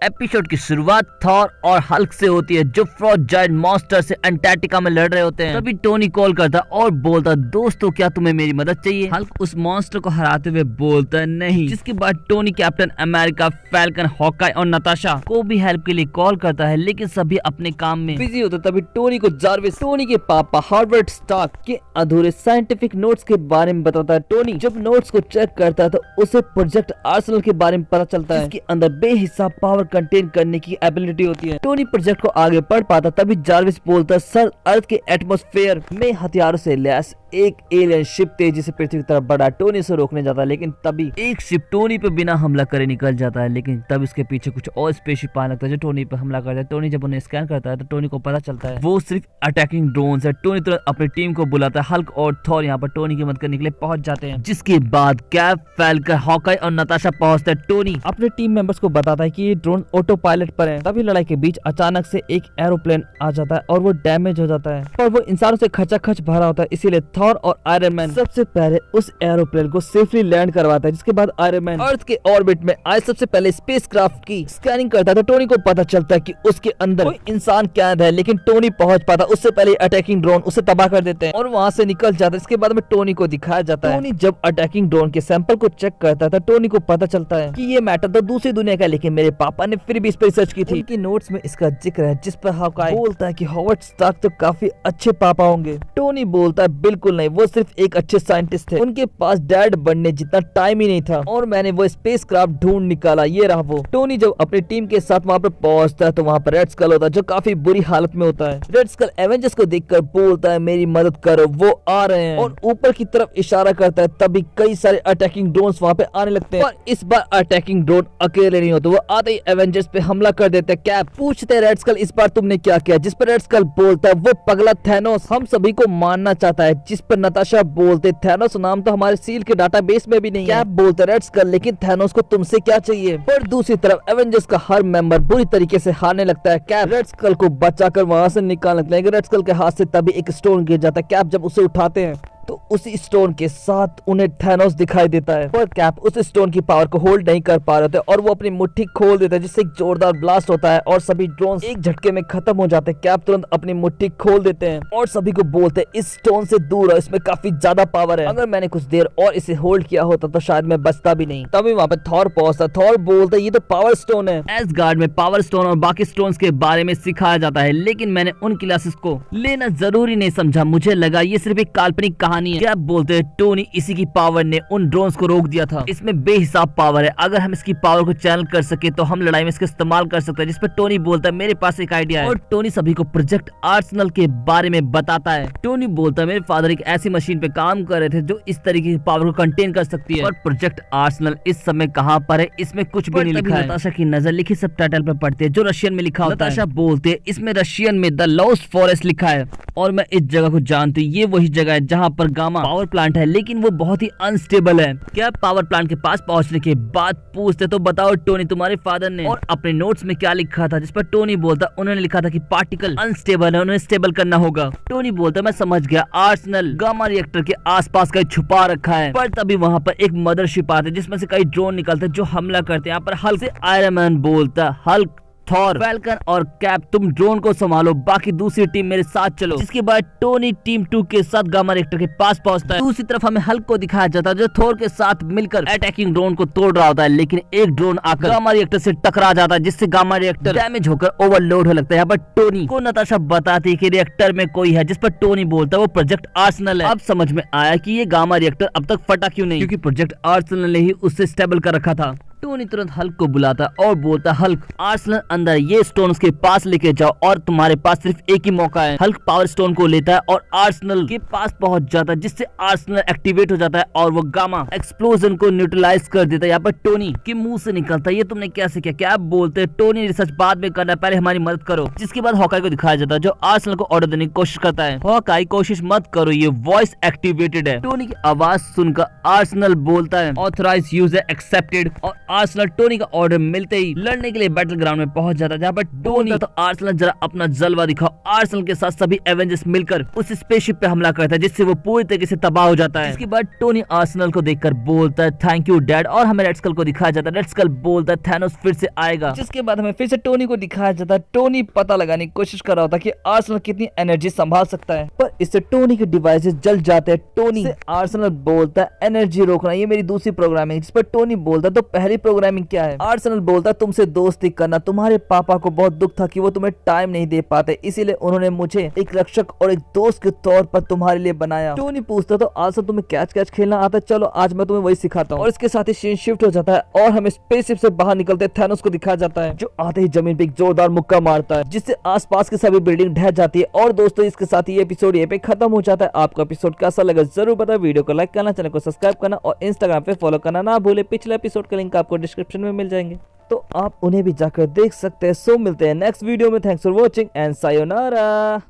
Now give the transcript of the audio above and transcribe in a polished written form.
Episode की शुरुआत Thor और हल्क से होती है जो फ्रॉस्ट जायंट मॉन्स्टर से अंटार्कटिका में लड़ रहे होते हैं। तभी टोनी कॉल करता और बोलता दोस्तों क्या तुम्हें मेरी मदद चाहिए। हल्क उस मॉन्स्टर को हराते हुए बोलता है नहीं, जिसके बाद Tony captain America, falcon, Hawkeye और नताशा को भी हेल्प के लिए कॉल करता है, लेकिन सभी अपने काम में बिजी होते। तभी टोनी को जार्विस टोनी के पापा हार्वर्ड स्टार्क के अधूरे साइंटिफिक नोट्स के बारे में बताता है। टोनी जब नोट्स को चेक करता है तो उसे प्रोजेक्ट आर्सेनल के बारे में पता चलता है, जिसके अंदर बेहिसाब पावर कंटेन करने की एबिलिटी होती है। टोनी प्रोजेक्ट को आगे बढ़ पाता, तभी जार्विस बोलता है सर, अर्थ के एटमॉस्फेयर में हथियारों से लैस एक एलियन शिप तेजी से पृथ्वी की तरफ बढ़ा। टोनी से रोकने जाता है, लेकिन तभी एक शिप टोनी पे बिना हमला करे निकल जाता है, लेकिन तब इसके पीछे कुछ और स्पेसशिप आने लगता है जो टोनी पे हमला करता है। टोनी जब उन्हें स्कैन करता है तो टोनी को पता चलता है वो सिर्फ अटैकिंग ड्रोन्स है। टोनी तुरंत अपनी टीम को बुलाता है। हल्क और थॉर यहाँ पर टोनी की मदद करने के लिए पहुंच जाते हैं, जिसके बाद कैप, फैल्कन, हॉकाई और नताशा पहुंचते हैं। टोनी अपने टीम मेंबर्स को बताता है कि ये ड्रोन ऑटो पायलट पर है। तभी लड़ाई के बीच अचानक से एक एरोप्लेन आ जाता है और वो डैमेज हो जाता है, पर वो इंसानों से खचाखच भरा होता है, इसीलिए थॉर और आयरन मैन सबसे पहले उस एरोप्लेन को सेफली लैंड करवाता है। जिसके बाद आयरन मैन अर्थ के ऑर्बिट में आए सबसे पहले स्पेसक्राफ्ट की स्कैनिंग करता है। तो टोनी को पता चलता है कि उसके अंदर कोई इंसान कैद है, लेकिन टोनी पहुंच पाता उससे पहले अटैकिंग ड्रोन उसे तबाह कर देते हैं और वहां से निकल जाता है। इसके बाद में टोनी को दिखाया जाता है। टोनी जब अटैकिंग ड्रोन के सैंपल को चेक करता था, टोनी को पता चलता है कि ये मैटर तो दूसरी दुनिया का है, लेकिन मेरे पापा ने फिर भी इस पर रिसर्च की थी। उनकी नोट्स में इसका जिक्र है, जिस पर हॉकाई बोलता है कि हॉवर्ड स्टार्क तो काफी अच्छे पापा होंगे। टोनी बोलता है बिल्कुल नहीं, वो सिर्फ एक अच्छे साइंटिस्ट थे, उनके पास डैड बनने जितना टाइम ही नहीं था और मैंने वो स्पेसक्राफ्ट ढूंढ निकाला, ये रहा वो। टोनी जब अपनी टीम के साथ वहाँ पर पहुंचता है तो वहाँ पर रेड स्कल होता है जो काफी बुरी हालत में होता है। रेड स्कल एवेंजर्स को देखकर बोलता है मेरी मदद करो, वो आ रहे हैं, और ऊपर की तरफ इशारा करता है। तभी कई सारे अटैकिंग ड्रोन्स वहाँ पे आने लगते हैं, पर इस बार अटैकिंग ड्रोन अकेले नहीं होते, वो आते ही एवेंजर्स पे हमला कर देते हैं। कैप पूछते हैं रेड स्कल इस बार तुमने क्या किया, जिस पर रेड स्कल बोलता है वो पगला थैनोस हम सभी को मारना चाहता है, जिस पर नताशा बोलते थैनोस नाम तो हमारे सील के डाटाबेस में भी नहीं है। कैप बोलते रेड स्कल लेकिन थैनोस को तुमसे क्या चाहिए। पर दूसरी तरफ एवेंजर्स का हर मेंबर बुरी तरीके से हारने लगता है। कैप रेड स्कल को बचाकर वहां से निकालने लगता है। रेड स्कल के हाथ से तभी एक स्टोन गिर जाता है। कैप जब उसे उठाते हैं तो उसी स्टोन के साथ उन्हें थैनोस दिखाई देता है, पर कैप उस स्टोन की पावर को होल्ड नहीं कर पा रहे थे और वो अपनी मुट्ठी खोल देता है, जिससे एक जोरदार ब्लास्ट होता है और सभी ड्रोन्स एक झटके में खत्म हो जाते हैं। कैप तुरंत अपनी मुट्ठी खोल देते हैं और सभी को बोलते हैं इस स्टोन से दूर रहो, इसमें काफी ज्यादा पावर है, अगर मैंने कुछ देर और इसे होल्ड किया होता तो शायद मैं बचता भी नहीं। तभी वहाँ पे थॉर पहुंचता। थॉर बोलता है ये तो पावर स्टोन है। एसगार्ड में पावर स्टोन और बाकी स्टोन्स के बारे में सिखाया जाता है, लेकिन मैंने उन क्लासेस को लेना जरूरी नहीं समझा, मुझे लगा ये सिर्फ एक काल्पनिक कहानी है। कैप बोलते टोनी इसी की पावर ने उन ड्रोन्स को रोक दिया था, इसमें बेहिसाब पावर है, अगर हम इसकी पावर को चैनल कर सके तो हम लड़ाई में इसका इस्तेमाल कर सकते हैं। जिस पर टोनी बोलता है मेरे पास एक आइडिया है, और टोनी सभी को प्रोजेक्ट आर्सेनल के बारे में बताता है। टोनी बोलता है मेरे फादर एक ऐसी मशीन पे काम कर रहे थे जो इस तरीके की पावर को कंटेन कर सकती है, और प्रोजेक्ट आर्सेनल इस समय कहाँ पर है इसमें कुछ भी नहीं लिखा है। नताशा की नजर लिखी सब टाइटल पर पड़ती है जो रशियन में लिखा होता है। नताशा बोलते है इसमें रशियन में द लॉस्ट फॉरेस्ट लिखा है और मैं इस जगह को जानती हूँ, ये वही जगह है जहाँ पर गामा पावर प्लांट है, लेकिन वो बहुत ही अनस्टेबल है। क्या पावर प्लांट के पास पहुंचने के बाद पूछते तो बताओ टोनी तुम्हारे फादर ने और अपने नोट्स में क्या लिखा था, जिस पर टोनी बोलता उन्होंने लिखा था कि पार्टिकल अनस्टेबल है, उन्हें स्टेबल करना होगा। टोनी बोलता मैं समझ गया, आर्सेनल गामा रिएक्टर के आसपास कहीं छुपा रखा है। पर तभी वहाँ पर एक मदरशिप आते जिसमें से कई ड्रोन निकलते जो हमला करते हैं। यहाँ पर हल्क से आयरन मैन बोलता हल्क, थॉर, फैल्कन और कैप तुम ड्रोन को संभालो, बाकी दूसरी टीम मेरे साथ चलो। जिसके बाद टोनी टीम 2 के साथ गामा रिएक्टर के पास पहुंचता है। दूसरी तरफ हमें हल्क को दिखाया जाता है जो थॉर के साथ मिलकर अटैकिंग ड्रोन को तोड़ रहा होता है, लेकिन एक ड्रोन आकर गामा रिएक्टर से टकरा जाता है, जिससे गामा रिएक्टर डैमेज होकर ओवरलोड होने लगता है। यहाँ पर टोनी को नताशा बताती है कि रिएक्टर में कोई है, जिस पर टोनी बोलता है वो प्रोजेक्ट आर्सेनल है। अब समझ में आया कि ये गामा रिएक्टर अब तक फटा क्यों नहीं, क्योंकि प्रोजेक्ट आर्सेनल ने ही उससे स्टेबल कर रखा था। टोनी तुरंत हल्क को बुलाता और बोलता हल्क आर्सेनल अंदर ये स्टोन उसके पास लेके जाओ और तुम्हारे पास सिर्फ एक ही मौका है। हल्क पावर स्टोन को लेता है और आर्सेनल के पास पहुंच जाता है, जिससे आर्सेनल एक्टिवेट हो जाता है और वो गामा एक्सप्लोजन को न्यूट्रलाइज कर देता है। यहाँ पर टोनी के मुंह से निकलता है ये तुमने कैसे किया। क्या बोलते टोनी रिसर्च बाद में करना, पहले हमारी मदद करो। जिसके बाद हॉकाई को दिखाया जाता है जो आर्सेनल को ऑर्डर देने की कोशिश करता है। हॉकाई कोशिश मत करो, ये वॉइस एक्टिवेटेड है। टोनी की आवाज सुनकर आर्सेनल बोलता है ऑथराइज यूजर एक्सेप्टेड और आर्सेनल टोनी का ऑर्डर मिलते ही लड़ने के लिए बैटल ग्राउंड में पहुंच जाता है, जहाँ पर टोनी तो आर्सेनल जरा अपना जलवा दिखाओ। आर्सेनल के साथ सभी एवेंजर्स मिलकर उस स्पेसशिप पे हमला करता है, जिससे वो पूरी तरीके से तबाह हो जाता है। इसके बाद टोनी आर्सेनल को देखकर बोलता है थैंक यू डैड, और हमें रेड स्कल को दिखाया जाता है। रेड स्कल बोलता है थैनोस फिर से आएगा, जिसके बाद हमें फिर से टोनी को दिखाया जाता है। टोनी पता लगाने की कोशिश कर रहा होता है कि आर्सेनल कितनी एनर्जी संभाल सकता है, पर इससे टोनी के डिवाइसेस जल जाते हैं। टोनी से आर्सेनल बोलता है एनर्जी रोकना ये मेरी दूसरी प्रोग्रामिंग, जिस पर टोनी बोलता है तो पहली प्रोग्रामिंग क्या है। आर्सेनल बोलता है तुमसे दोस्ती करना, तुम्हारे पापा को बहुत दुख था कि वो तुम्हें टाइम नहीं दे पाते, इसीलिए उन्होंने मुझे एक रक्षक और एक दोस्त के तौर पर तुम्हारे लिए बनाया। टोनी पूछता तो आर्सेनल तुम्हें कैच खेलना आता है, चलो आज मैं तुम्हें वही सिखाता हूँ। और इसके साथ ही सीन शिफ्ट हो जाता है और हमें स्पेसशिप से बाहर निकलते थैनोस को दिखाया जाता है, जो आते ही जमीन पे एक जोरदार मुक्का मारता है, जिससे आसपास की सभी बिल्डिंग ढह जाती है। और दोस्तों इसके साथ ही एपिसोड ये पे खत्म हो जाता है। आपको एपिसोड कैसा लगा जरूर बताओ, वीडियो को लाइक करना, चैनल को सब्सक्राइब करना और इंस्टाग्राम पे फॉलो करना ना भूले। पिछले एपिसोड का लिंक आपको डिस्क्रिप्शन में मिल जाएंगे, तो आप उन्हें भी जाकर देख सकते हैं। सो मिलते हैं नेक्स्ट वीडियो में। Thanks for watching and sayonara.